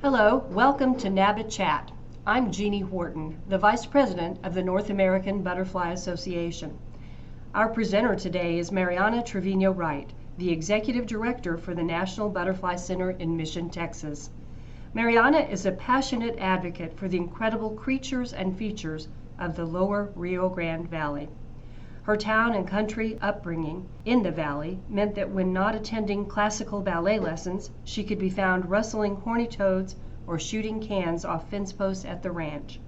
Hello, welcome to NABA Chat. I'm Jeannie Horton, the Vice President of the North American Butterfly Association. Our presenter today is Marianna Wright, the Executive Director for the National Butterfly Center in Mission, Texas. Marianna is a passionate advocate for the incredible creatures and features of the lower Rio Grande Valley. Her town and country upbringing in the valley meant that when not attending classical ballet lessons, she could be found rustling horny toads or shooting cans off fence posts at the ranch.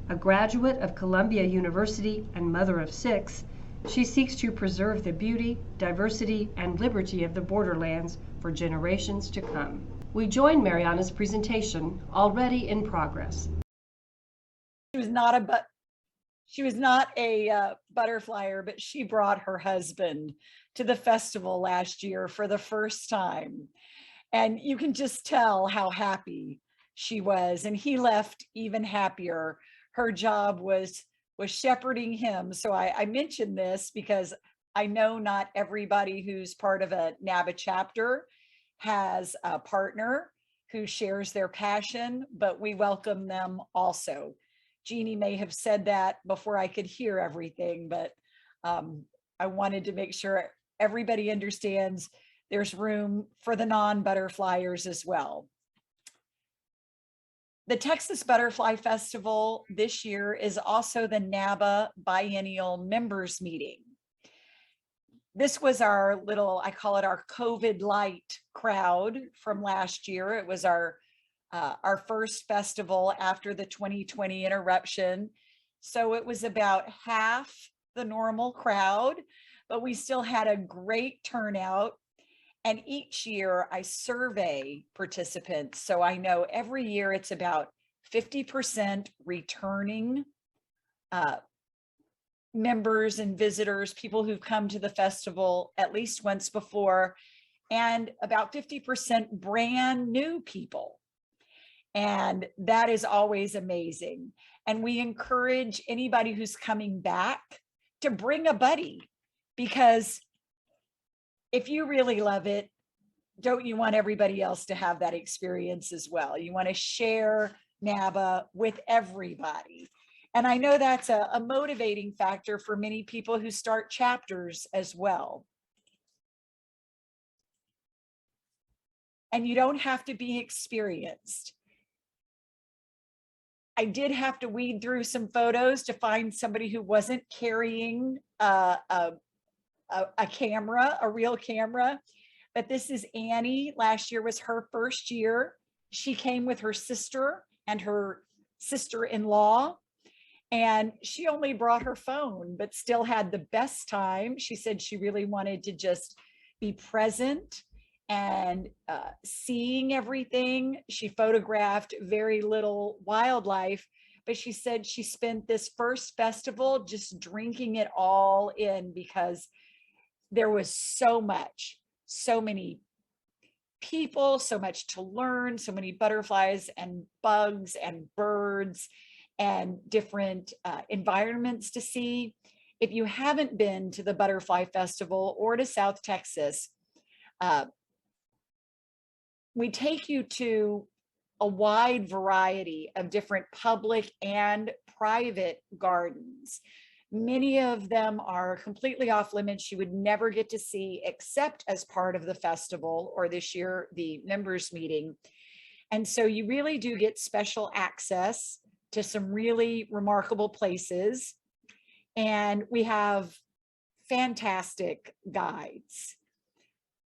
A graduate of Columbia University and mother of 6, she seeks to preserve the beauty, diversity, and liberty of the borderlands for generations to come. We join Marianna's presentation, already in progress. She was not a butterflyer, but she brought her husband to the festival last year for the first time. And you can just tell how happy she was. And he left even happier. Her job was shepherding him. So I mention this because I know not everybody who's part of a NABA chapter has a partner who shares their passion, but we welcome them also. Jeannie may have said that before I could hear everything, but I wanted to make sure everybody understands there's room for the non-butterflyers as well. The Texas Butterfly Festival this year is also the NABA Biennial Members Meeting. This was our little, I call it our COVID light crowd from last year. It was our first festival after the 2020 interruption. So it was about half the normal crowd, but we still had a great turnout. And each year I survey participants. So I know every year it's about 50% returning members and visitors, people who've come to the festival at least once before, and about 50% brand new people. And that is always amazing. And we encourage anybody who's coming back to bring a buddy, because if you really love it, don't you want everybody else to have that experience as well? You want to share NABA with everybody. And I know that's a motivating factor for many people who start chapters as well. And you don't have to be experienced. I did have to weed through some photos to find somebody who wasn't carrying a camera, a real camera. But this is Annie. Last year was her first year. She came with her sister and her sister-in-law, and she only brought her phone, but still had the best time. She said she really wanted to just be present and seeing everything. She photographed very little wildlife, but she said she spent this first festival just drinking it all in, because there was so much, so many people, so much to learn, so many butterflies and bugs and birds and different environments to see. If you haven't been to the Butterfly Festival or to South Texas, we take you to a wide variety of different public and private gardens. Many of them are completely off limits. You would never get to see except as part of the festival, or this year, the members meeting. And so you really do get special access to some really remarkable places. And we have fantastic guides.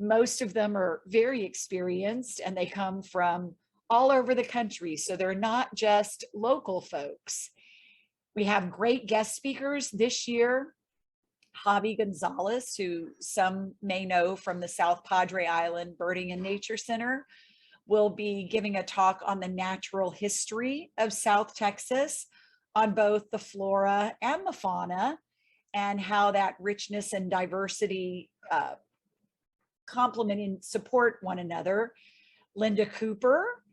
Most of them are very experienced, and they come from all over the country. So they're not just local folks. We have great guest speakers this year. Javi Gonzalez, who some may know from the South Padre Island Birding and Nature Center, will be giving a talk on the natural history of South Texas, on both the flora and the fauna, and how that richness and diversity complement and support one another. Linda Cooper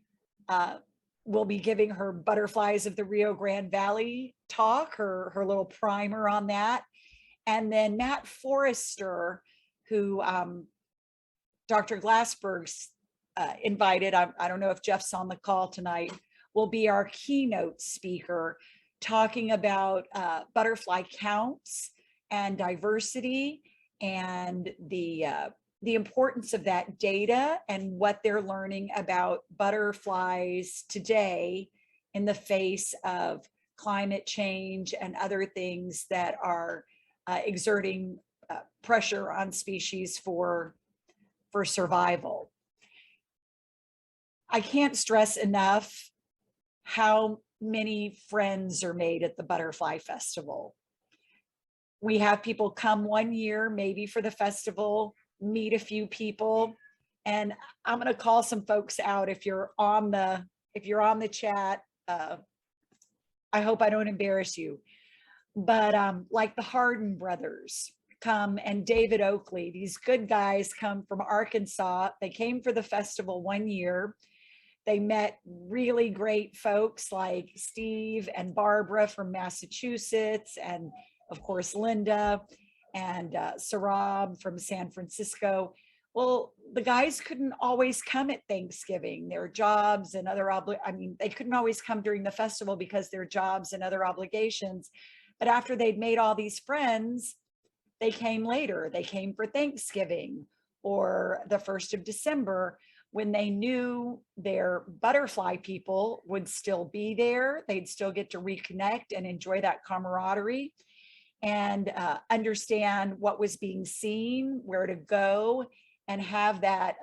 will be giving her Butterflies of the Rio Grande Valley talk, her little primer on that. And then Matt Forrester, who Dr. Glassberg invited, I don't know if Jeff's on the call tonight, will be our keynote speaker, talking about butterfly counts and diversity, and the importance of that data and what they're learning about butterflies today in the face of climate change and other things that are exerting pressure on species for survival. I can't stress enough how many friends are made at the Butterfly Festival. We have people come one year, maybe for the festival, meet a few people, and I'm going to call some folks out. If you're on the chat, I hope I don't embarrass you, but like the Hardin brothers come, and David Oakley, these good guys come from Arkansas. They came for the festival one year. They met really great folks like Steve and Barbara from Massachusetts, and of course, Linda and Sarab from San Francisco. Well, the guys couldn't always come at Thanksgiving. Their jobs and other they couldn't always come during the festival because their jobs and other obligations. But after they'd made all these friends, they came later. They came for Thanksgiving or the 1st of December, when they knew their butterfly people would still be there. They'd still get to reconnect and enjoy that camaraderie and understand what was being seen, where to go, and have that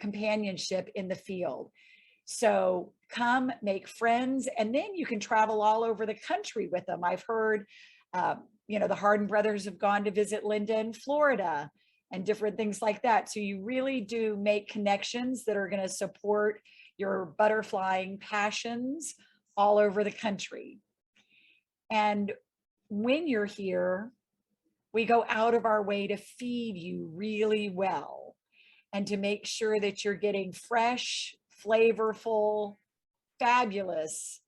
companionship in the field. So come, make friends, and then you can travel all over the country with them. I've heard, the Hardin brothers have gone to visit Linda in Florida and different things like that. So you really do make connections that are going to support your butterflying passions all over the country. And when you're here, we go out of our way to feed you really well and to make sure that you're getting fresh, flavorful, fabulous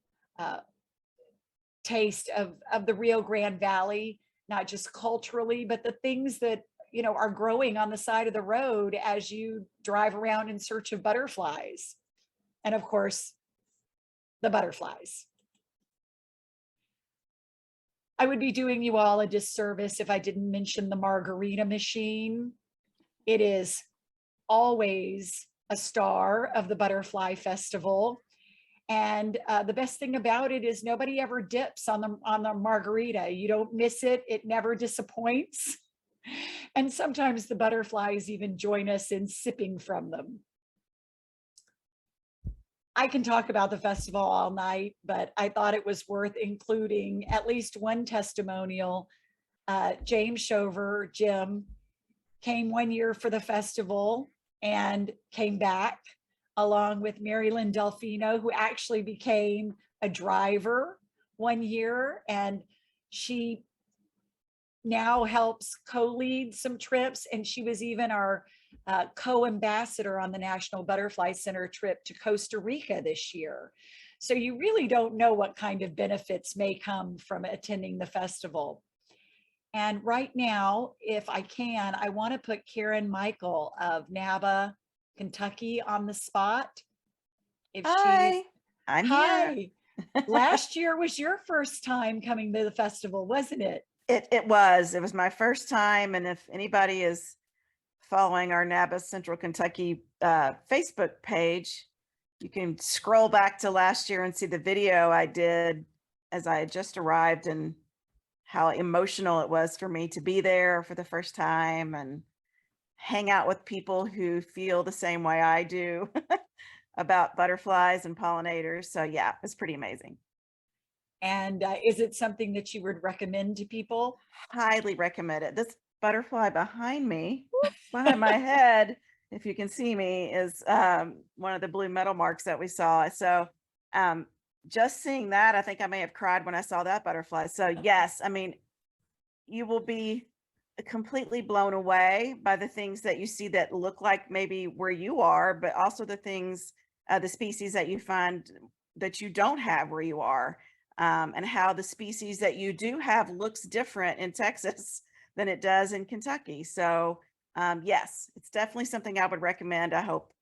taste of the Rio Grande Valley, not just culturally, but the things that are growing on the side of the road as you drive around in search of butterflies. And of course, the butterflies. I would be doing you all a disservice if I didn't mention the margarita machine. It is always a star of the Butterfly Festival. And the best thing about it is nobody ever dips on the margarita. You don't miss it. It never disappoints. And sometimes the butterflies even join us in sipping from them. I can talk about the festival all night, but I thought it was worth including at least one testimonial. James Shover, Jim, came one year for the festival and came back along with Mary Lynn Delfino, who actually became a driver one year, and she now helps co-lead some trips, and she was even our co-ambassador on the National Butterfly Center trip to Costa Rica this year. So you really don't know what kind of benefits may come from attending the festival. And right now, if I can, I want to put Karen Michael of NABA Kentucky on the spot. Hi, I'm here. Last year was your first time coming to the festival, wasn't it? It was my first time, and if anybody is following our NABA Central Kentucky Facebook page, you can scroll back to last year and see the video I did as I had just arrived and how emotional it was for me to be there for the first time and hang out with people who feel the same way I do about butterflies and pollinators. So yeah, it's pretty amazing. And is it something that you would recommend to people? Highly recommend it. This butterfly behind me, behind my head, if you can see me, is one of the blue metal marks that we saw. So just seeing that, I think I may have cried when I saw that butterfly. So yes, I mean, you will be completely blown away by the things that you see that look like maybe where you are, but also the things, the species that you find that you don't have where you are. And how the species that you do have looks different in Texas than it does in Kentucky. So yes, it's definitely something I would recommend. I hope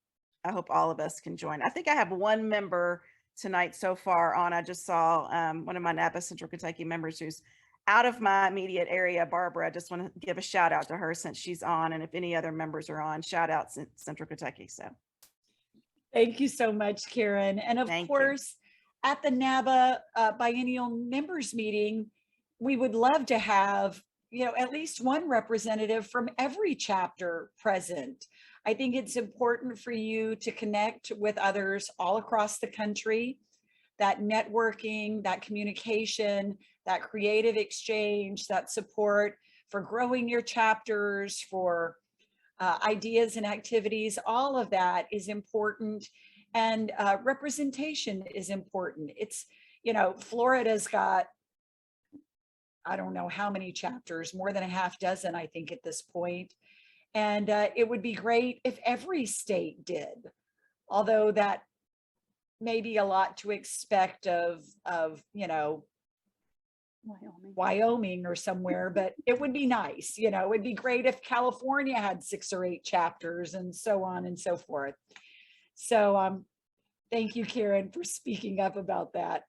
I hope all of us can join. I think I have one member tonight so far on. I just saw one of my NABA Central Kentucky members who's out of my immediate area, Barbara. I just want to give a shout out to her since she's on, and if any other members are on, shout out Central Kentucky. So Thank you so much, Karen. And of Thank you. course, at the NABA biennial members meeting, we would love to have, you know, at least one representative from every chapter present. I think it's important for you to connect with others all across the country. That networking, that communication, that creative exchange, that support for growing your chapters, for ideas and activities, all of that is important. And representation is important. It's, you know, Florida's got, I don't know how many chapters, more than a half dozen, I think, at this point. And it would be great if every state did, although that may be a lot to expect of you know, Wyoming or somewhere, but it would be nice. You know, it'd be great if California had 6 or 8 chapters and so on and so forth. So thank you, Karen, for speaking up about that.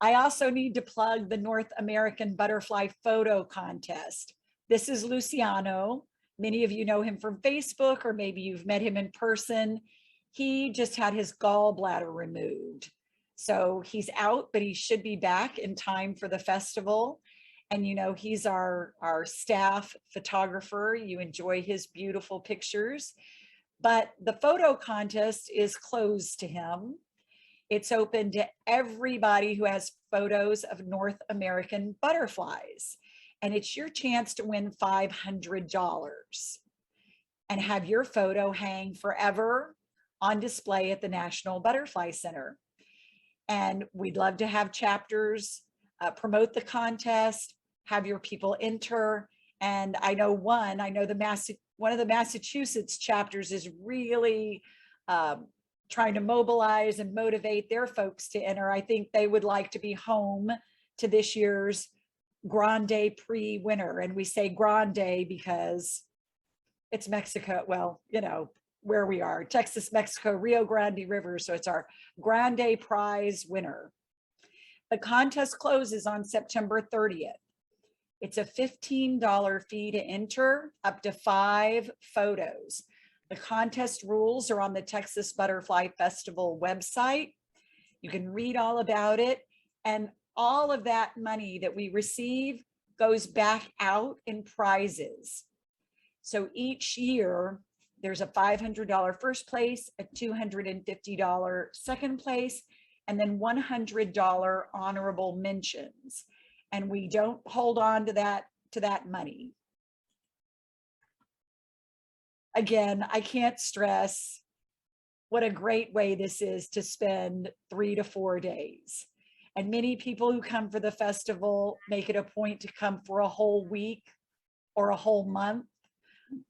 I also need to plug the North American Butterfly Photo Contest. This is Luciano. Many of you know him from Facebook, or maybe you've met him in person. He just had his gallbladder removed. So he's out, but he should be back in time for the festival. And you know, he's our staff photographer. You enjoy his beautiful pictures. But the photo contest is closed to him. It's open to everybody who has photos of North American butterflies. And it's your chance to win $500 and have your photo hang forever on display at the National Butterfly Center. And we'd love to have chapters promote the contest, have your people enter. And I know one of the Massachusetts chapters is really trying to mobilize and motivate their folks to enter. I think they would like to be home to this year's Grande pre-winter. And we say Grande because it's Mexico. Well, you know, where we are, Texas, Mexico, Rio Grande River. So it's our Grande prize winner. The contest closes on September 30th. It's a $15 fee to enter, up to 5 photos. The contest rules are on the Texas Butterfly Festival website. You can read all about it. And all of that money that we receive goes back out in prizes. So each year, there's a $500 first place, a $250 second place, and then $100 honorable mentions. And we don't hold on to that money. Again, I can't stress what a great way this is to spend 3 to 4 days. And many people who come for the festival make it a point to come for a whole week or a whole month.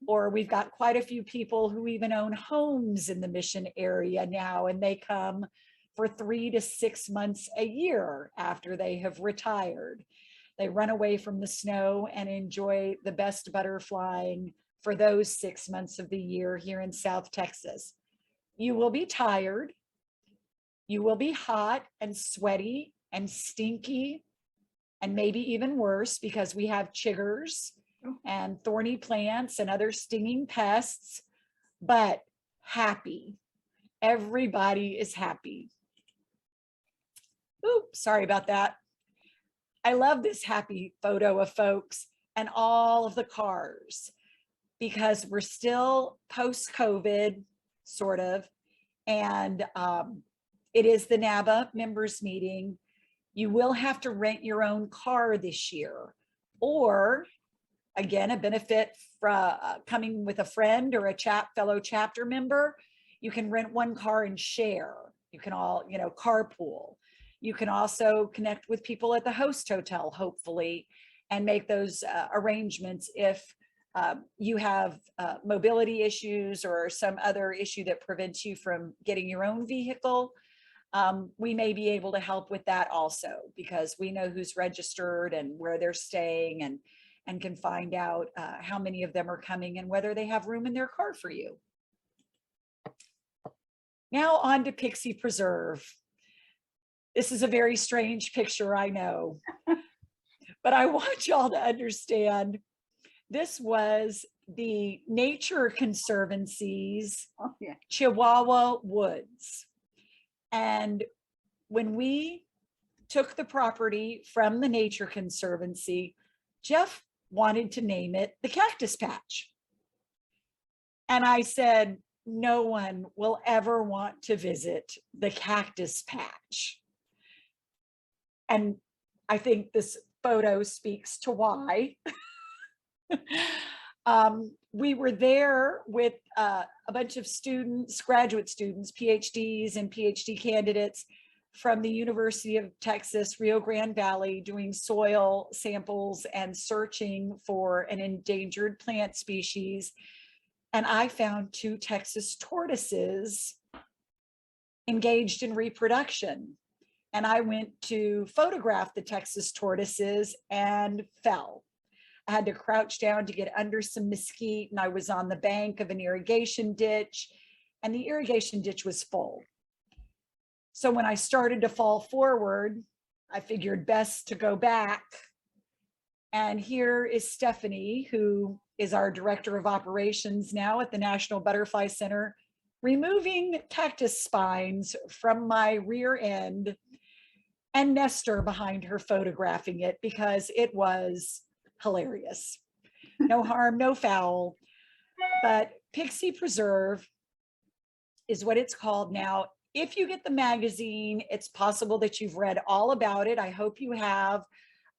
Or we've got quite a few people who even own homes in the Mission area now, and they come for 3 to 6 months a year after they have retired. They run away from the snow and enjoy the best butterflying for those 6 months of the year here in South Texas. You will be tired. You will be hot and sweaty and stinky, and maybe even worse because we have chiggers and thorny plants and other stinging pests, but happy. Everybody is happy. Oops, sorry about that. I love this happy photo of folks and all of the cars because we're still post-COVID, sort of, and it is the NABA members meeting. You will have to rent your own car this year, or again, a benefit for coming with a friend or a fellow chapter member. You can rent one car and share. You can all, you know, carpool. You can also connect with people at the host hotel, hopefully, and make those arrangements if you have mobility issues or some other issue that prevents you from getting your own vehicle. We may be able to help with that also, because we know who's registered and where they're staying, and can find out how many of them are coming and whether they have room in their car for you. Now on to Pixie Preserve. This is a very strange picture, I know, but I want y'all to understand this was the Nature Conservancy's Chihuahua Woods. And when we took the property from the Nature Conservancy, Jeff wanted to name it the Cactus Patch. And I said, no one will ever want to visit the Cactus Patch. And I think this photo speaks to why. We were there with a bunch of students, graduate students, PhDs and PhD candidates from the University of Texas, Rio Grande Valley, doing soil samples and searching for an endangered plant species. And I found 2 Texas tortoises engaged in reproduction. And I went to photograph the Texas tortoises and fell. I had to crouch down to get under some mesquite, and I was on the bank of an irrigation ditch, and the irrigation ditch was full. So when I started to fall forward, I figured best to go back. And here is Stephanie, who is our director of operations now at the National Butterfly Center, removing cactus spines from my rear end, and Nestor behind her photographing it because it was hilarious. No harm, no foul. But Pixie Preserve is what it's called now. If you get the magazine, it's possible that you've read all about it. I hope you have.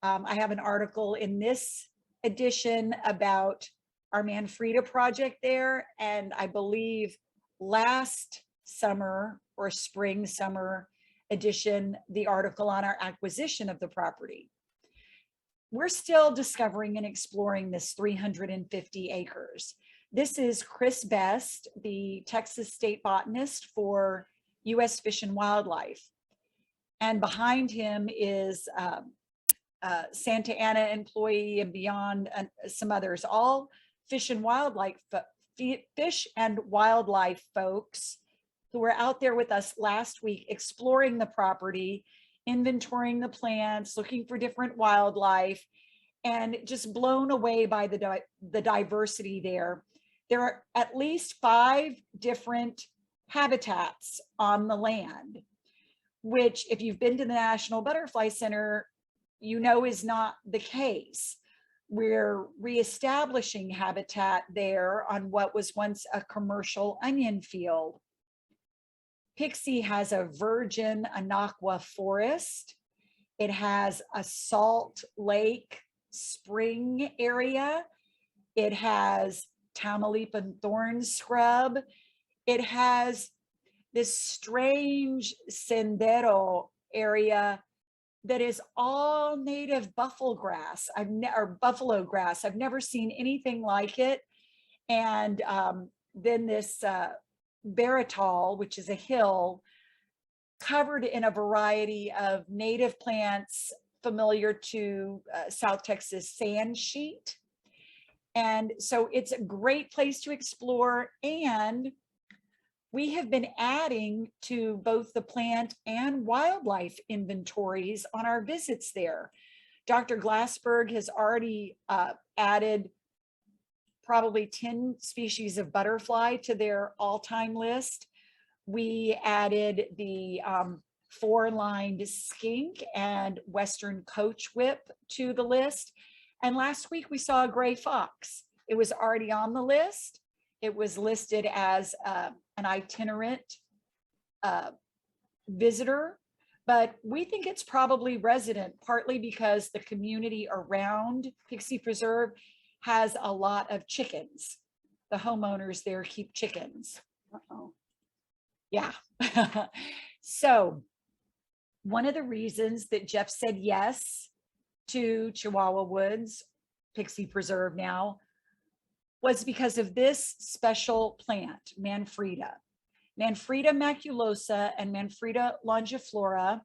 I have an article in this edition about our Manfreda project there. And I believe last summer or spring, summer edition, the article on our acquisition of the property. We're still discovering and exploring this 350 acres. This is Chris Best, the Texas state botanist for U.S. Fish and Wildlife. And behind him is Santa Ana employee and beyond, and some others, all fish and wildlife folks who were out there with us last week exploring the property, inventorying the plants, looking for different wildlife, and just blown away by the diversity there. There are at least 5 different habitats on the land, which if you've been to the National Butterfly Center, you know is not the case. We're reestablishing habitat there on what was once a commercial onion field. Pixie has a virgin Anaqua forest. It has a salt lake spring area. It has Tamaulipan thorn scrub. It has this strange sendero area that is all native buffalo grass. Buffalo grass. I've never seen anything like it. And then this Baritol, which is a hill covered in a variety of native plants familiar to South Texas sand sheet. And so it's a great place to explore. And we have been adding to both the plant and wildlife inventories on our visits there. Dr. Glassberg has already added probably 10 species of butterfly to their all-time list. We added the 4-lined skink and western coach whip to the list. And last week we saw a gray fox. It was already on the list. It was listed as an itinerant visitor, but we think it's probably resident, partly because the community around Pixie Preserve has a lot of chickens. The homeowners there keep chickens. Uh-oh. Yeah. So one of the reasons that Jeff said yes to Chihuahua Woods, Pixie Preserve now, was because of this special plant, Manfreda. Manfreda maculosa and Manfreda longiflora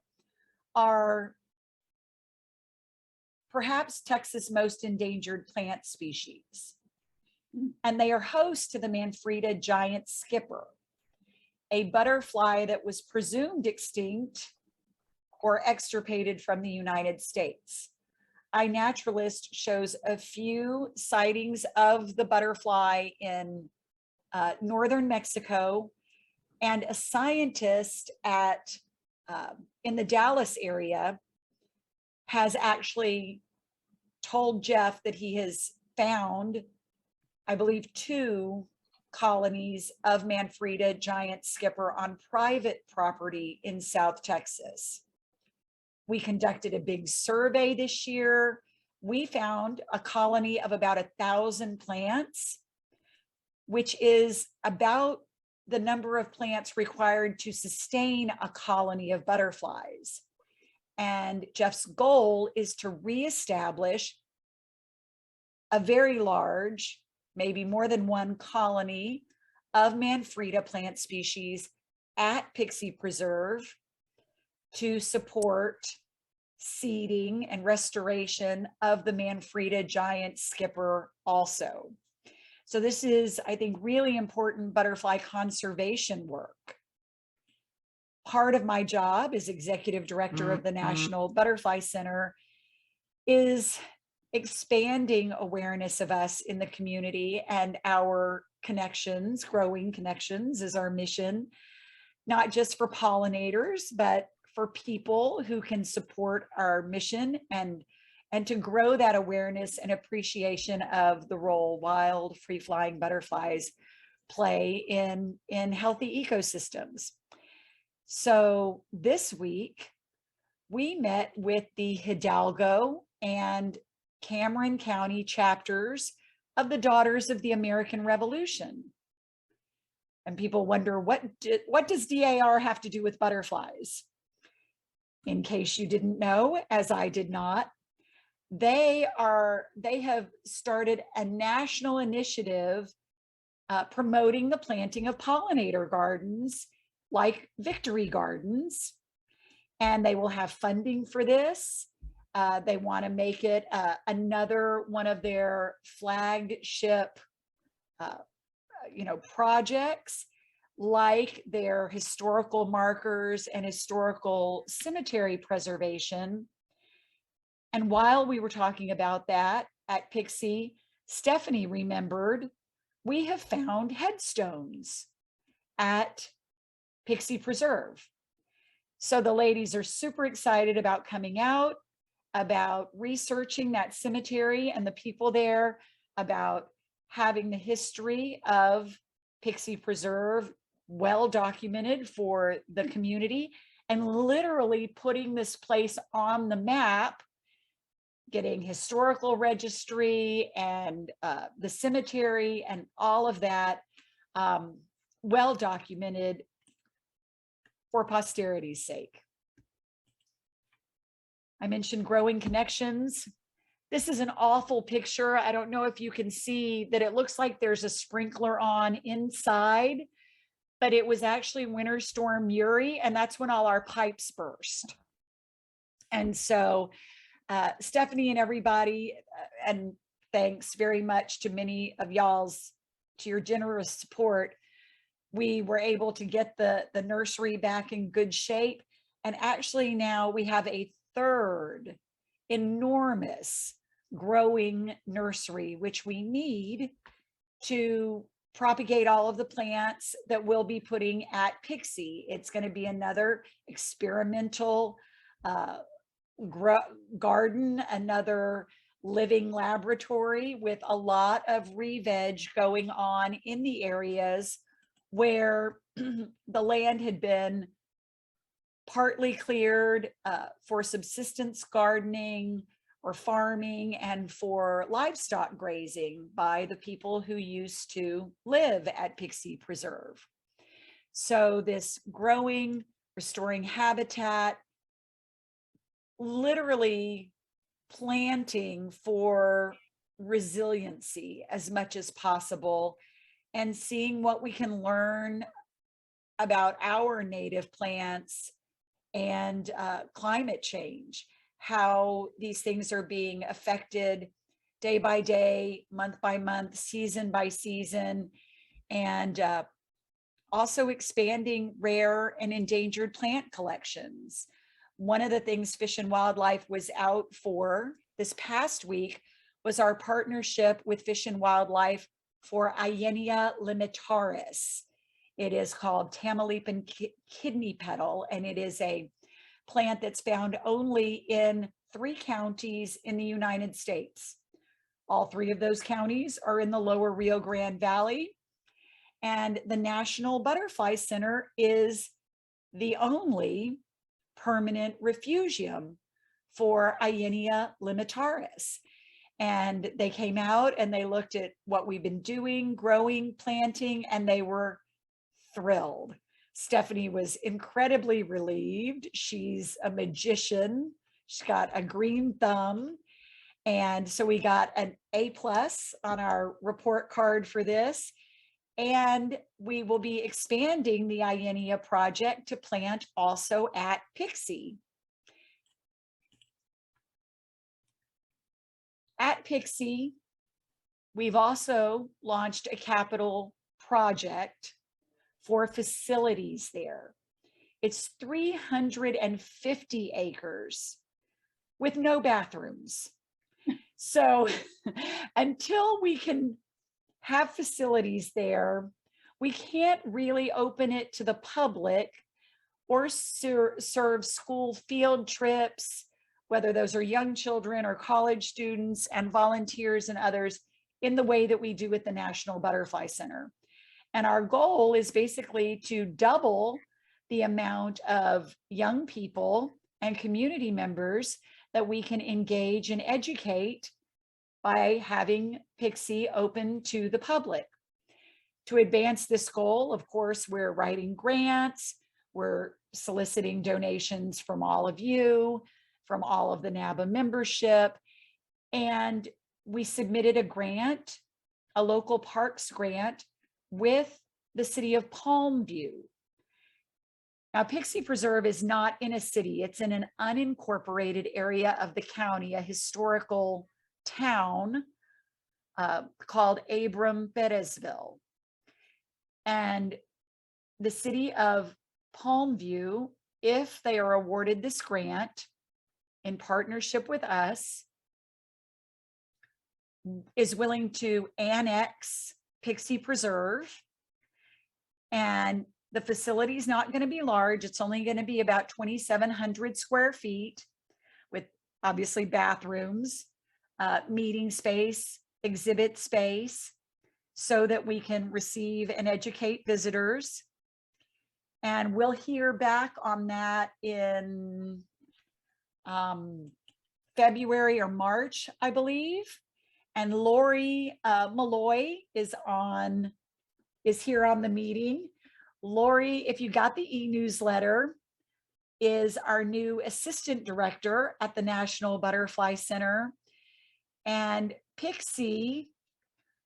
are perhaps Texas' most endangered plant species. And they are host to the Manfreda giant skipper. a butterfly that was presumed extinct or extirpated from the United States. iNaturalist shows a few sightings of the butterfly in northern Mexico, and a scientist in the Dallas area has actually told Jeff that he has found, I believe, 2 colonies of Manfreda giant skipper on private property in South Texas. We conducted a big survey this year. We found a colony of about 1,000 plants, which is about the number of plants required to sustain a colony of butterflies. And Jeff's goal is to reestablish a very large, maybe more than 1 colony of Manfreda plant species at Pixie Preserve to support seeding and restoration of the Manfreda giant skipper also. So this is, I think, really important butterfly conservation work. Part of my job as executive director of the National Butterfly Center is expanding awareness of us in the community, and our connections, growing connections is our mission, not just for pollinators, but for people who can support our mission and to grow that awareness and appreciation of the role wild free-flying butterflies play in healthy ecosystems. So this week, we met with the Hidalgo and Cameron County chapters of the Daughters of the American Revolution. And people wonder, what does DAR have to do with butterflies? In case you didn't know, as I did not, they have started a national initiative promoting the planting of pollinator gardens like Victory Gardens, and they will have funding for this. They want to make it another one of their flagship projects, like their historical markers and historical cemetery preservation. And while we were talking about that at Pixie, Stephanie remembered we have found headstones at Pixie Preserve. So the ladies are super excited about coming out, about researching that cemetery and the people there, about having the history of Pixie Preserve well documented for the community, and literally putting this place on the map, getting historical registry and the cemetery and all of that well documented for posterity's sake. I mentioned growing connections. This is an awful picture. I don't know if you can see that it looks like there's a sprinkler on inside, but it was actually Winter Storm Uri, and that's when all our pipes burst. And so Stephanie and everybody, and thanks very much to many of y'all's, to your generous support, we were able to get the nursery back in good shape. And actually now we have a 3rd enormous growing nursery, which we need to propagate all of the plants that we'll be putting at Pixie. It's going to be another experimental garden, another living laboratory with a lot of re-veg going on in the areas where the land had been partly cleared for subsistence gardening or farming and for livestock grazing by the people who used to live at Pixie Preserve. So this growing, restoring habitat, literally planting for resiliency as much as possible, and seeing what we can learn about our native plants and climate change, how these things are being affected day by day, month by month, season by season, and Also expanding rare and endangered plant collections. One of the things Fish and Wildlife was out for this past week was our partnership with Fish and Wildlife for Ienia limitaris. It is called Tamaulipan kidney petal, and it is a plant that's found only in 3 counties in the United States. All 3 of those counties are in the lower Rio Grande Valley, and the National Butterfly Center is the only permanent refugium for Ienia limitaris. And they came out and they looked at what we've been doing, growing, planting, and they were thrilled. Stephanie was incredibly relieved. She's a magician. She's got a green thumb. And so we got an A+ on our report card for this. And we will be expanding the Ienia project to plant also at Pixie. At Pixie, we've also launched a capital project for facilities there. It's 350 acres with no bathrooms. So until we can have facilities there, we can't really open it to the public or serve school field trips, whether those are young children or college students and volunteers and others, in the way that we do at the National Butterfly Center. And our goal is basically to double the amount of young people and community members that we can engage and educate by having Pixie open to the public. To advance this goal, of course, we're writing grants, we're soliciting donations from all of you, from all of the NABA membership, and we submitted a grant, a local parks grant, with the city of Palmview. Now, Pixie Preserve is not in a city, it's in an unincorporated area of the county, a historical town called Abram Perezville. And the city of Palmview, if they are awarded this grant in partnership with us, is willing to annex Pixie Preserve. And the facility is not going to be large. It's only going to be about 2,700 square feet with obviously bathrooms, meeting space, exhibit space, so that we can receive and educate visitors. And we'll hear back on that in February or March, I believe. And Lori Malloy is here on the meeting. Lori, if you got the e-newsletter, is our new assistant director at the National Butterfly Center. And Pixie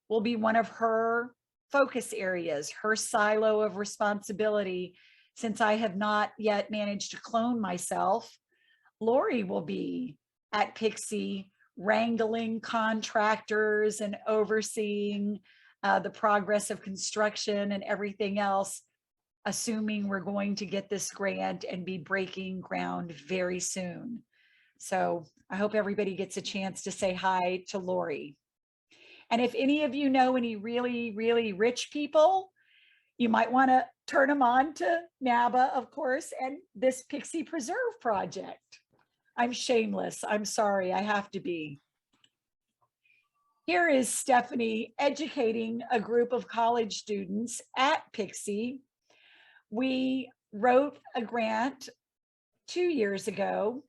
will be one of her focus areas, her silo of responsibility. Since I have not yet managed to clone myself, Lori will be at Pixie wrangling contractors and overseeing the progress of construction and everything else, assuming we're going to get this grant and be breaking ground very soon. So I hope everybody gets a chance to say hi to Lori. And if any of you know any really, really rich people, you might want to turn them on to NABA, of course, and this Pixie Preserve project. I'm shameless. I'm sorry, I have to be. Here is Stephanie educating a group of college students at Pixie. We wrote a grant 2 years ago,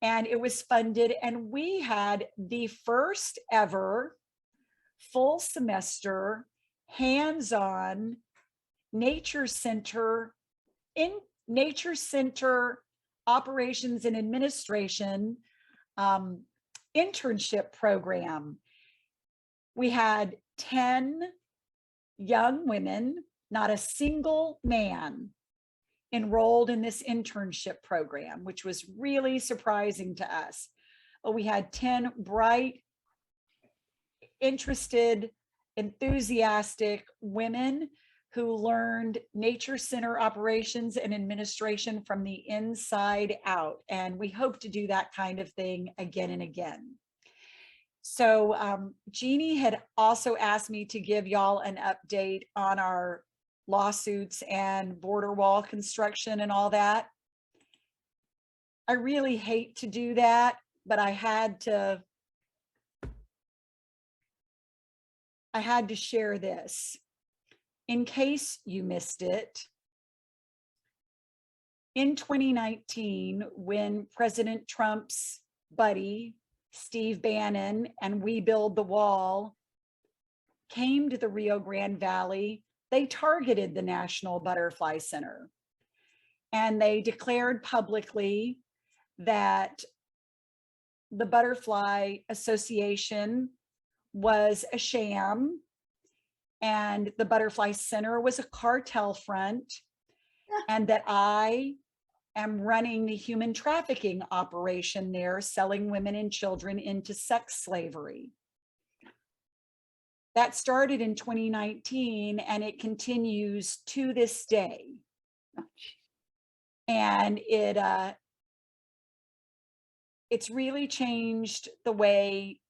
and it was funded, and we had the first ever full semester hands-on nature center operations and administration internship program. We had 10 young women, not a single man, enrolled in this internship program, which was really surprising to us. But we had 10 bright, interested, enthusiastic women who learned nature center operations and administration from the inside out. And we hope to do that kind of thing again and again. So Jeannie had also asked me to give y'all an update on our lawsuits and border wall construction and all that. I really hate to do that, but I had to share this. In case you missed it, in 2019, when President Trump's buddy, Steve Bannon, and We Build the Wall came to the Rio Grande Valley, they targeted the National Butterfly Center. And they declared publicly that the Butterfly Association was a sham, and the Butterfly Center was a cartel front, and that I am running the human trafficking operation there, selling women and children into sex slavery. That started in 2019 and it continues to this day. And it's really changed the way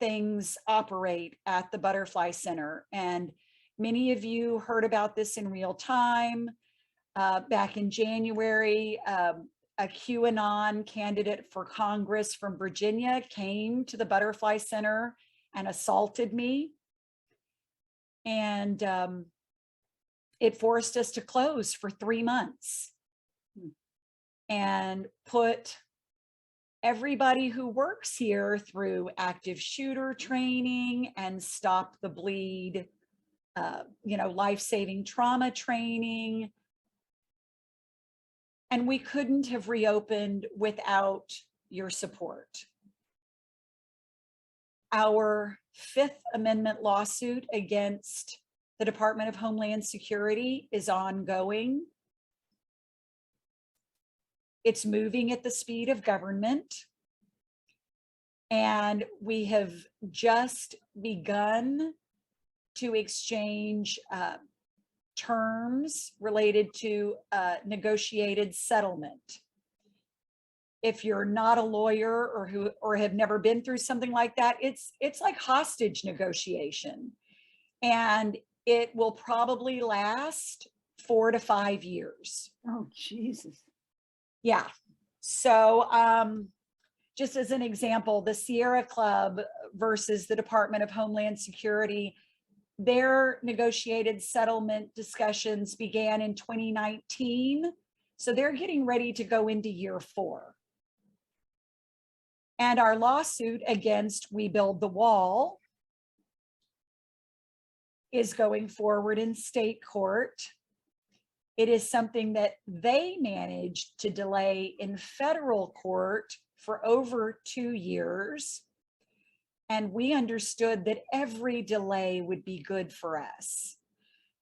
things operate at the Butterfly Center. And many of you heard about this in real time. Back in January, a QAnon candidate for Congress from Virginia came to the Butterfly Center and assaulted me. And it forced us to close for 3 months and put everybody who works here through active shooter training and stop the bleed, life-saving trauma training. And we couldn't have reopened without your support. Our Fifth Amendment lawsuit against the Department of Homeland Security is ongoing. It's moving at the speed of government. And we have just begun to exchange terms related to a negotiated settlement. If you're not a lawyer or have never been through something like that, it's like hostage negotiation. And it will probably last 4 to 5 years. Oh, Jesus. Yeah. So just as an example, the Sierra Club versus the Department of Homeland Security, their negotiated settlement discussions began in 2019. So they're getting ready to go into year 4. And our lawsuit against We Build the Wall is going forward in state court. It is something that they managed to delay in federal court for over 2 years. And we understood that every delay would be good for us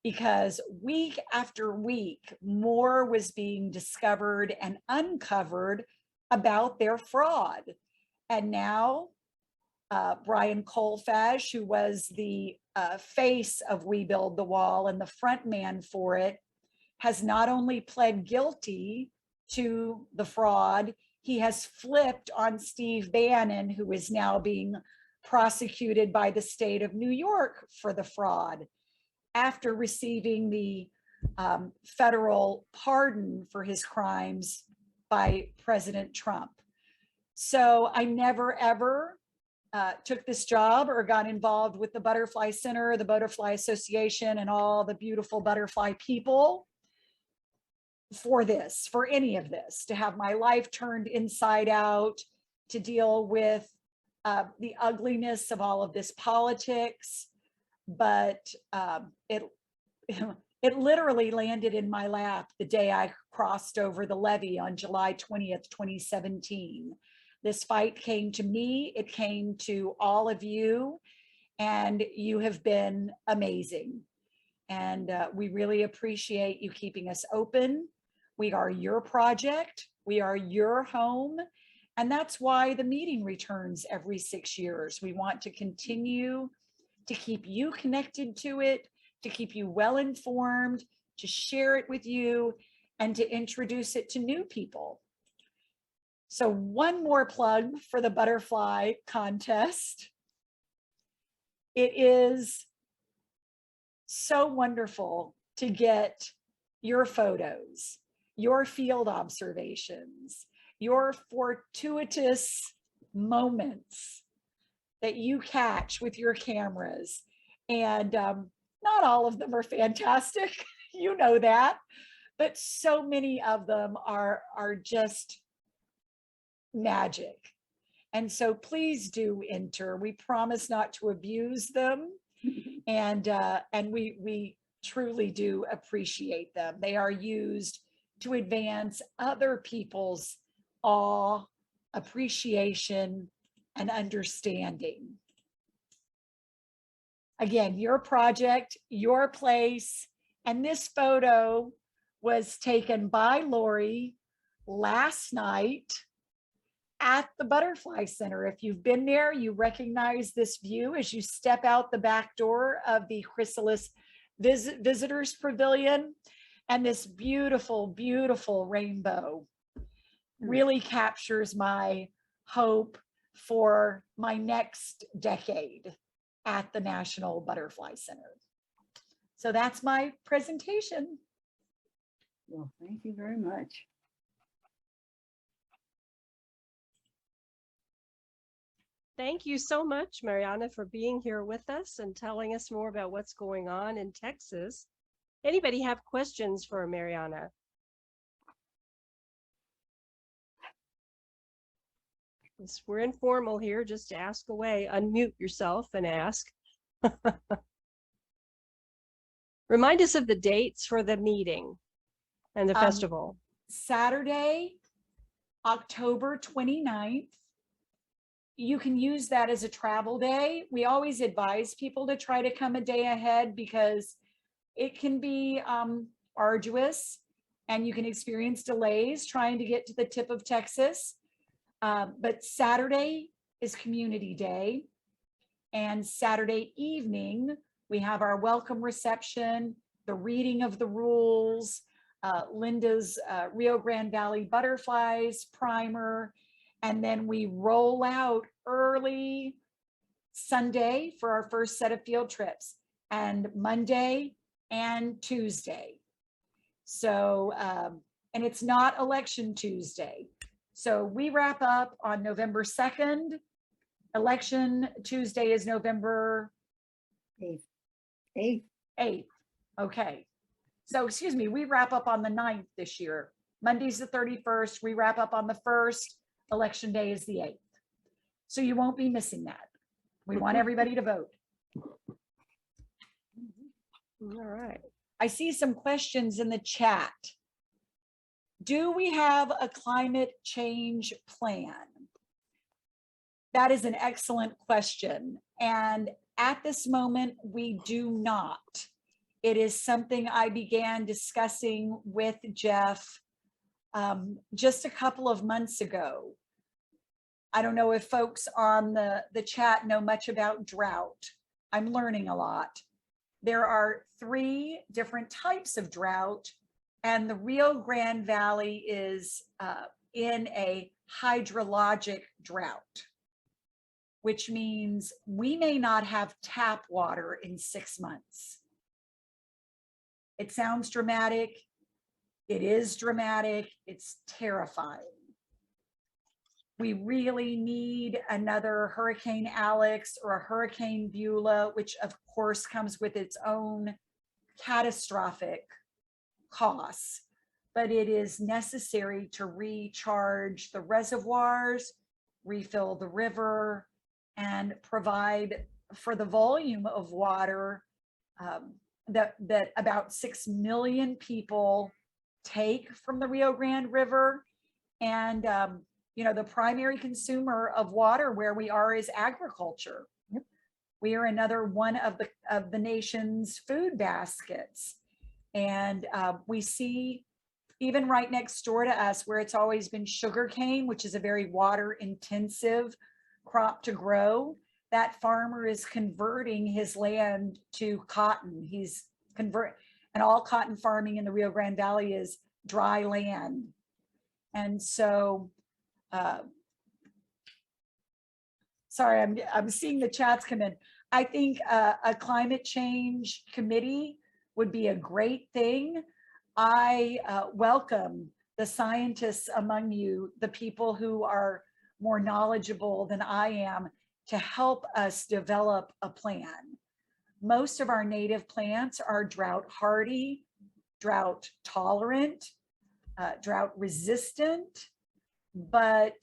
because week after week, more was being discovered and uncovered about their fraud. And now Brian Colfash, who was the face of We Build the Wall and the front man for it, has not only pled guilty to the fraud, he has flipped on Steve Bannon, who is now being prosecuted by the state of New York for the fraud after receiving the federal pardon for his crimes by President Trump. So I never, ever took this job or got involved with the Butterfly Center, the Butterfly Association, and all the beautiful butterfly people for this, for any of this, to have my life turned inside out, to deal with the ugliness of all of this politics. But it literally landed in my lap the day I crossed over the levee on July 20th, 2017. This fight came to me, it came to all of you, and you have been amazing. And we really appreciate you keeping us open. We are your project, we are your home, and that's why the meeting returns every 6 years. We want to continue to keep you connected to it, to keep you well informed, to share it with you, and to introduce it to new people. So one more plug for the butterfly contest. It is so wonderful to get your photos, your field observations, your fortuitous moments that you catch with your cameras. And not all of them are fantastic, you know that, but so many of them are just magic. And so please do enter. We promise not to abuse them. And we truly do appreciate them. They are used to advance other people's awe, appreciation, and understanding. Again, your project, your place, and this photo was taken by Lori last night at the Butterfly Center. If you've been there, you recognize this view as you step out the back door of the Chrysalis Visitors Pavilion, and this beautiful, beautiful rainbow really captures my hope for my next decade at the National Butterfly Center. So that's my presentation. Well, thank you very much. Thank you so much, Marianna, for being here with us and telling us more about what's going on in Texas. Anybody have questions for Marianna? We're informal here, just ask away. Unmute yourself and ask. Remind us of the dates for the meeting and the festival. Saturday, October 29th. You can use that as a travel day. We always advise people to try to come a day ahead because it can be arduous and you can experience delays trying to get to the tip of Texas. But Saturday is Community Day, and Saturday evening, we have our welcome reception, the reading of the rules, Linda's Rio Grande Valley Butterflies primer, and then we roll out early Sunday for our first set of field trips, and Monday and Tuesday. So, and it's not Election Tuesday. So we wrap up on November 2nd. Election Tuesday is November 8th. Okay. So, excuse me, we wrap up on the 9th this year. Monday's the 31st. We wrap up on the 1st. Election Day is the 8th. So you won't be missing that. We want everybody to vote. All right. I see some questions in the chat. Do we have a climate change plan? That is an excellent question. And at this moment, we do not. It is something I began discussing with Jeff just a couple of months ago. I don't know if folks on the chat know much about drought. I'm learning a lot. There are 3 different types of drought, and the Rio Grande Valley is in a hydrologic drought, which means we may not have tap water in 6 months. It sounds dramatic. It is dramatic. It's terrifying. We really need another Hurricane Alex or a Hurricane Beulah, which of course comes with its own catastrophic costs, but it is necessary to recharge the reservoirs, refill the river, and provide for the volume of water that about 6 million people take from the Rio Grande River. And you know, the primary consumer of water where we are is agriculture. Yep. We are another one of the nation's food baskets. And we see even right next door to us where it's always been sugarcane, which is a very water intensive crop to grow, that farmer is converting his land to cotton. He's convert, and all cotton farming in the Rio Grande Valley is dry land. And so, sorry, I'm seeing the chats come in. I think a climate change committee would be a great thing. I welcome the scientists among you, the people who are more knowledgeable than I am, to help us develop a plan. Most of our native plants are drought hardy, drought tolerant, drought resistant, but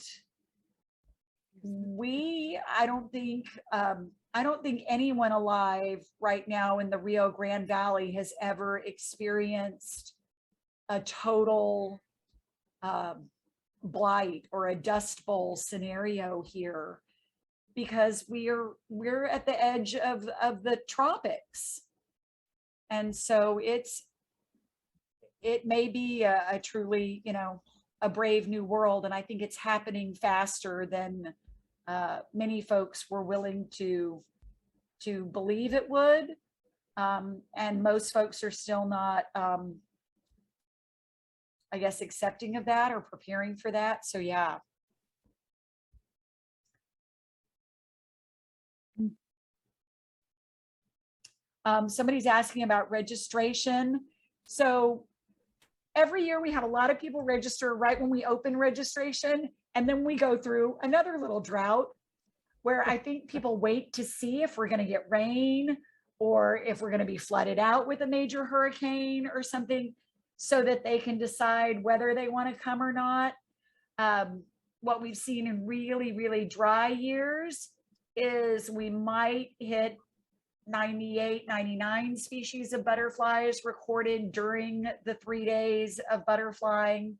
I don't think anyone alive right now in the Rio Grande Valley has ever experienced a total blight or a dust bowl scenario here, because we're at the edge of the tropics. And so it may be a truly, a brave new world. And I think it's happening faster than many folks were willing to believe it would. And most folks are still not, I guess, accepting of that or preparing for that. So yeah. Somebody's asking about registration. So every year we have a lot of people register right when we open registration, and then we go through another little drought where I think people wait to see if we're going to get rain or if we're going to be flooded out with a major hurricane or something, so that they can decide whether they want to come or not. What we've seen in really, really dry years is we might hit 98, 99 species of butterflies recorded during the 3 days of butterflying.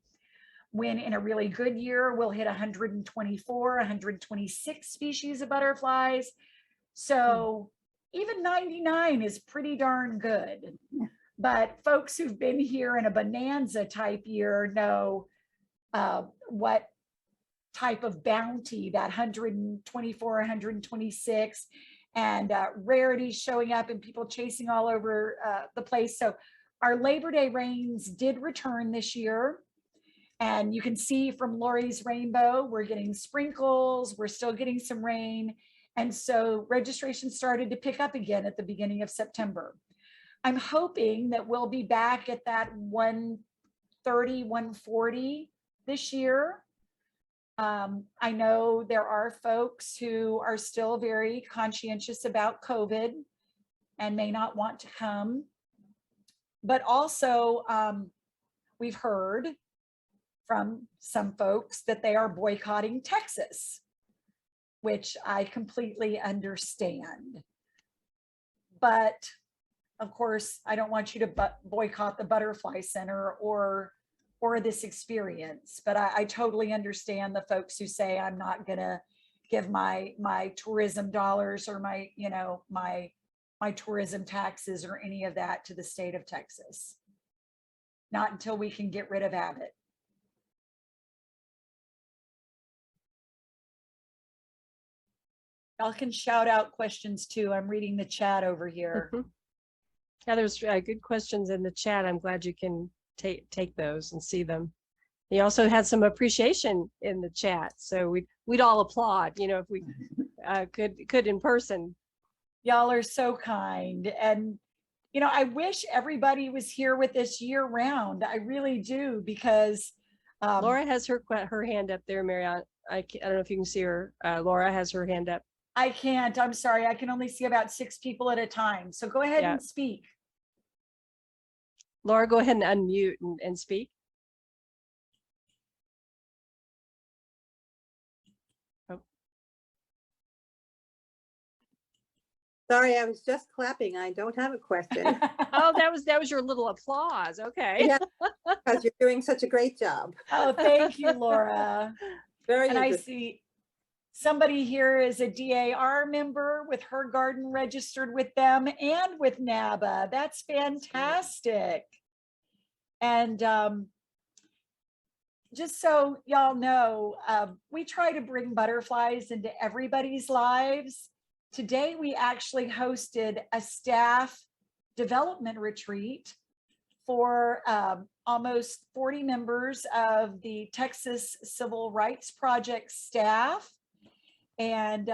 When in a really good year, we'll hit 124, 126 species of butterflies. So even 99 is pretty darn good. But folks who've been here in a bonanza type year know what type of bounty that 124, 126, and rarities showing up and people chasing all over the place. So our Labor Day rains did return this year. And you can see from Lori's rainbow, we're getting sprinkles, we're still getting some rain. And so registration started to pick up again at the beginning of September. I'm hoping that we'll be back at that 130, 140 this year. I know there are folks who are still very conscientious about COVID and may not want to come. But also, we've heard from some folks that they are boycotting Texas, which I completely understand. But of course, I don't want you to boycott the Butterfly Center or this experience, but I totally understand the folks who say, I'm not gonna give my tourism dollars or my tourism taxes or any of that to the state of Texas. Not until we can get rid of Abbott. Y'all can shout out questions too. I'm reading the chat over here. Yeah, there's good questions in the chat. I'm glad you can take those and see them. He also had some appreciation in the chat, so we'd all applaud, if we could in person. Y'all are so kind, and I wish everybody was here with us year round. I really do, because Laura has her hand up there, Marianna. I don't know if you can see her. Laura has her hand up. I can't. I'm sorry. I can only see about 6 people at a time. So go ahead and speak. Laura, go ahead and unmute and speak. Oh. Sorry, I was just clapping. I don't have a question. Oh, that was your little applause. Okay. Yeah, because you're doing such a great job. Oh, thank you, Laura. Very and interesting. I see somebody here is a DAR member with her garden registered with them and with NABA. That's fantastic. And just so y'all know, we try to bring butterflies into everybody's lives. Today, we actually hosted a staff development retreat for almost 40 members of the Texas Civil Rights Project staff. And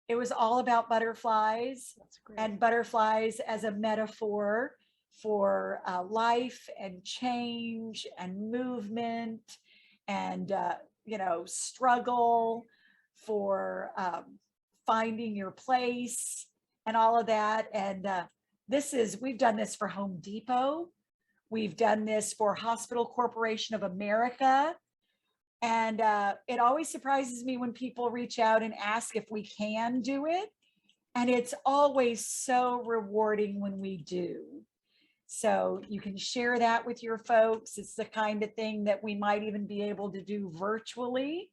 it was all about butterflies and butterflies as a metaphor for life and change and movement and, struggle, for finding your place and all of that. And we've done this for Home Depot. We've done this for Hospital Corporation of America. And it always surprises me when people reach out and ask if we can do it. And it's always so rewarding when we do. So you can share that with your folks. It's the kind of thing that we might even be able to do virtually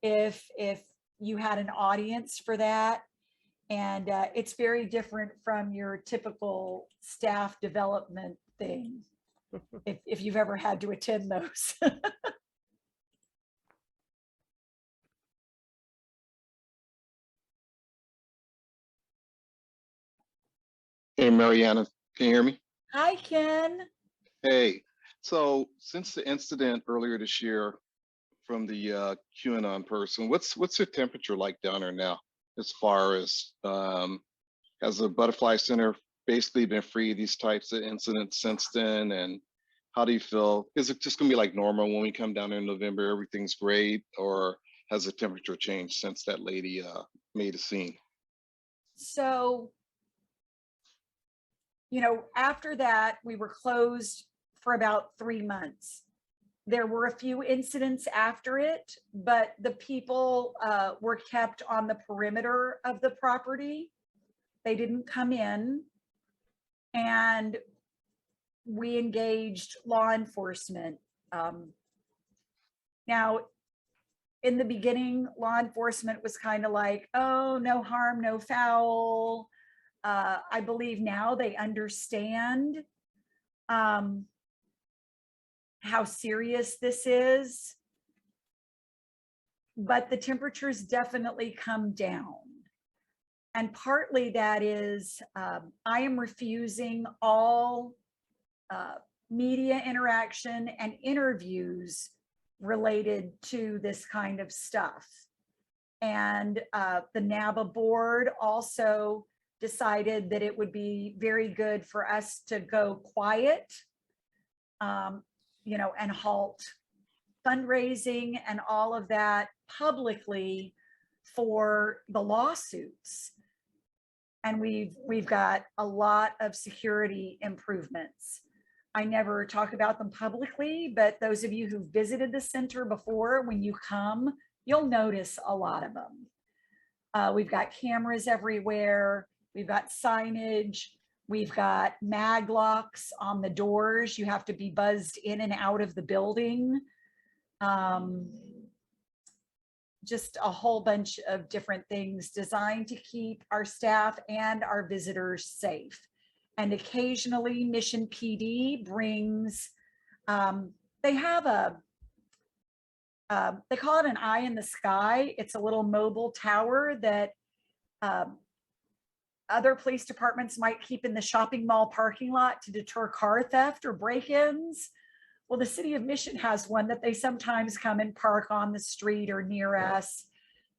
if you had an audience for that. And it's very different from your typical staff development thing, if you've ever had to attend those. Hey, Marianna, can you hear me? Hi, Ken. Hey, so since the incident earlier this year from the QAnon person, what's the temperature like down there now? As far as has the Butterfly Center basically been free of these types of incidents since then? And how do you feel? Is it just gonna be like normal when we come down in November, everything's great, or has the temperature changed since that lady made a scene? So, after that, we were closed for about 3 months. There were a few incidents after it, but the people were kept on the perimeter of the property. They didn't come in, and we engaged law enforcement. Now, in the beginning, law enforcement was kind of like, oh, no harm, no foul. I believe now they understand how serious this is, but the temperatures definitely come down. And partly that is, I am refusing all media interaction and interviews related to this kind of stuff. And the NABA board also decided that it would be very good for us to go quiet, and halt fundraising and all of that publicly for the lawsuits. And we've got a lot of security improvements. I never talk about them publicly, but those of you who visited the center before, when you come, you'll notice a lot of them. We've got cameras everywhere. We've got signage. We've got mag locks on the doors. You have to be buzzed in and out of the building. Just a whole bunch of different things designed to keep our staff and our visitors safe. And occasionally Mission PD brings, they have they call it an eye in the sky. It's a little mobile tower that other police departments might keep in the shopping mall parking lot to deter car theft or break-ins. Well, the city of Mission has one that they sometimes come and park on the street or near us,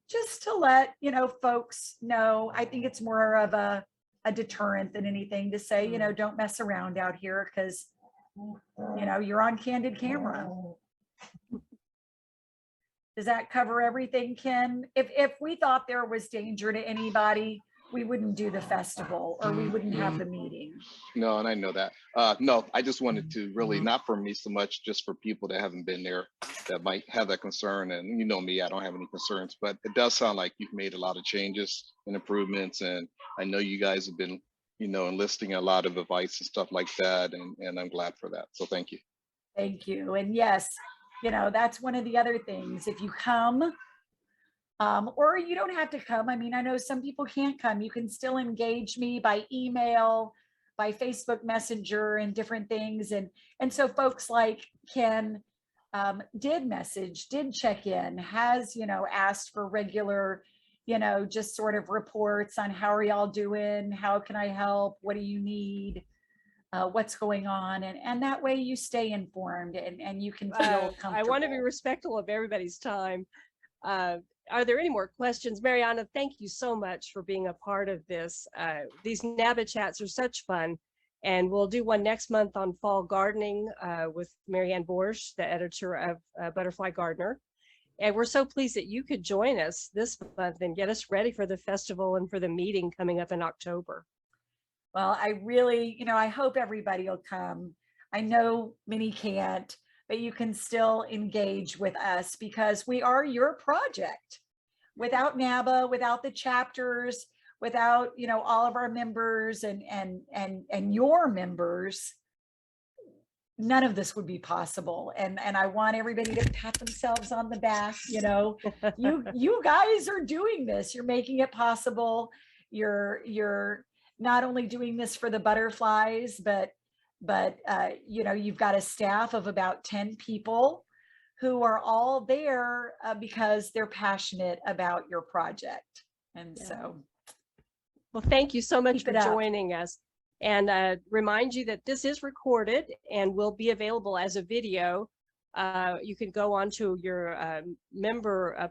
just to let folks know. I think it's more of a deterrent than anything to say, don't mess around out here because you're on candid camera. Does that cover everything, Ken? If we thought there was danger to anybody, we wouldn't do the festival or we wouldn't have the meeting. No, and I know that. No, I just wanted to really, not for me so much, just for people that haven't been there that might have that concern. And you know me, I don't have any concerns, but it does sound like you've made a lot of changes and improvements. And I know you guys have been, enlisting a lot of advice and stuff like that. And I'm glad for that. So thank you. Thank you. And yes, that's one of the other things. If you come, or you don't have to come. I mean, I know some people can't come. You can still engage me by email, by Facebook Messenger and different things. And so folks like Ken did message, did check in, has, asked for regular you know, just sort of reports on how are y'all doing? How can I help? What do you need? What's going on? And that way you stay informed and you can feel comfortable. I want to be respectful of everybody's time. Are there any more questions? Marianna, thank you so much for being a part of this. These NABA chats are such fun. And we'll do one next month on fall gardening with Marianne Borsch, the editor of Butterfly Gardener. And we're so pleased that you could join us this month and get us ready for the festival and for the meeting coming up in October. Well, I really, you know, I hope everybody will come. I know many can't, but you can still engage with us because we are your project. Without NABA, without the chapters, without, you know, all of our members and your members, none of this would be possible. And I want everybody to pat themselves on the back. You know, you guys are doing this. You're making it possible. You're not only doing this for the butterflies, but you know, you've got a staff of about 10 people who are all there because they're passionate about your project. And so, well, thank you so much for Keep it up. joining us. And remind you that this is recorded and will be available as a video. You can go onto your member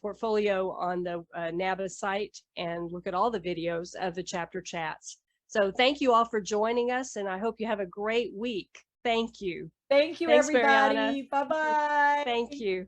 portfolio on the NABA site and look at all the videos of the chapter chats. So thank you all for joining us, and I hope you have a great week. Thank you. thank you, Thanks, everybody. Marianna. Bye-bye. Thank you.